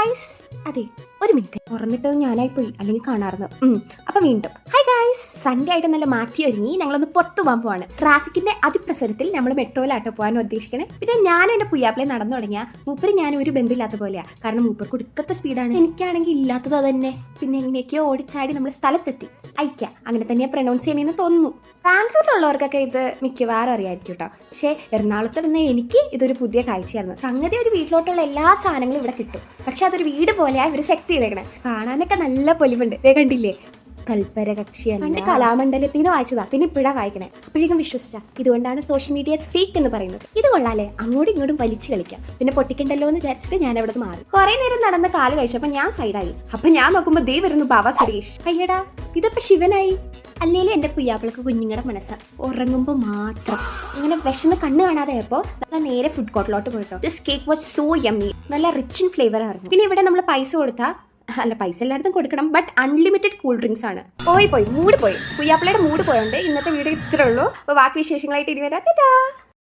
Guys. അതെ, ഒരു minute, തുറന്നിട്ടത് ഞാനായി പോയി, അല്ലെങ്കിൽ കാണാറുന്നു. അപ്പൊ വീണ്ടും ഹായ് ഗായ്സ്. സൺഡേ ആയിട്ട് നല്ല മാറ്റി ഒരുങ്ങി ഞങ്ങളൊന്ന് പുറത്തു പോകാൻ പോവാണ്. ട്രാഫിക്കിന്റെ അതിപ്രസരത്തിൽ നമ്മൾ മെട്രോയിലാട്ടോ പോകാൻ ഉദ്ദേശിക്കണേ. പിന്നെ ഞാനും എന്റെ പുയ്യാപ്പിളെ നടന്നു തുടങ്ങിയ മൂപ്പര് ഞാൻ ഒരു ബന്ധമില്ലാത്ത പോലെയാ. കാരണം മൂപ്പർക്ക് ഒടുക്കത്തെ സ്പീഡാണ്, എനിക്കാണെങ്കിൽ ഇല്ലാത്തത് തന്നെ. പിന്നെ എങ്ങനെയൊക്കെയോ ഓടിച്ചാടി നമ്മൾ സ്ഥലത്തെത്തി. അയക്കാം, അങ്ങനെ തന്നെ പ്രൊനൗൺസ് ചെയ്യണമെന്ന് തോന്നുന്നു. ബാംഗ്ലൂരിലുള്ളവർക്കൊക്കെ ഇത് മിക്കവാറും അറിയായിരിക്കും കേട്ടോ. പക്ഷേ എറണാകുളത്ത് നിന്ന് എനിക്ക് ഇതൊരു പുതിയ കാഴ്ചയായിരുന്നു. സംഗതി ഒരു വീട്ടിലോട്ടുള്ള എല്ലാ സാധനങ്ങളും ഇവിടെ കിട്ടും, പക്ഷെ അതൊരു വീട് പോലെയാ ഇവർ സെറ്റ് ചെയ്തേക്കണേ. കാണാനൊക്കെ നല്ല പൊലിവുണ്ട്. ഇതേ കണ്ടില്ലേ, കൽപ്പര കക്ഷിയല്ല, പണ്ട് കലാമണ്ഡലത്തിൽ നിന്ന് വായിച്ചതാ, പിന്നെ ഇപ്പോഴാ വായിക്കണേ. അപ്പോഴേക്കും വിശ്വസിച്ച. ഇതുകൊണ്ടാണ് സോഷ്യൽ മീഡിയ ഫേക്ക് എന്ന് പറയുന്നത്. ഇത് കൊള്ളാലേ, അങ്ങോട്ടും ഇങ്ങോട്ടും വലിച്ചു കളിക്കാം. പിന്നെ പൊട്ടിക്കണ്ടല്ലോ എന്ന് വിചാരിച്ചിട്ട് ഞാൻ അവിടെ മാറി. കുറെ നേരം നടന്ന് കാല് കഴിച്ചപ്പോ ഞാൻ സൈഡായി. അപ്പൊ ഞാൻ നോക്കുമ്പോ ദേ വരുന്നു ബാബ സുരേഷ്. അയ്യടാ, ഇതിപ്പോ ശിവനായി. അല്ലേലും എന്റെ പുയ്യാപ്പിളക്ക് കുഞ്ഞുങ്ങളുടെ മനസ്സാ, ഉറങ്ങുമ്പോ മാത്രം. ഇങ്ങനെ വിശന്ന് കണ്ണ് കാണാതെയപ്പോ നമ്മൾ നേരെ ഫുഡ് കോർട്ടിലോട്ട് പോയിട്ടോ. This cake was so yummy, നല്ല റിച്ച് ഇൻ ഫ്ലേവർ ആയിരുന്നു. പിന്നെ ഇവിടെ നമ്മൾ പൈസ കൊടുത്താ, അല്ല പൈസ എല്ലായിടത്തും കൊടുക്കണം, ബട്ട് അൺലിമിറ്റഡ് കൂൾ ഡ്രിങ്ക്സ് ആണ്. മൂഡ് പോയി. പുയ്യാപ്പിളയുടെ മൂഡ് പോയോണ്ട് ഇന്നത്തെ വീഡിയോ ഇത്രേ ഉള്ളൂ. അപ്പൊ ബാക്കി വിശേഷങ്ങളായിട്ട് ഇനി വരാം.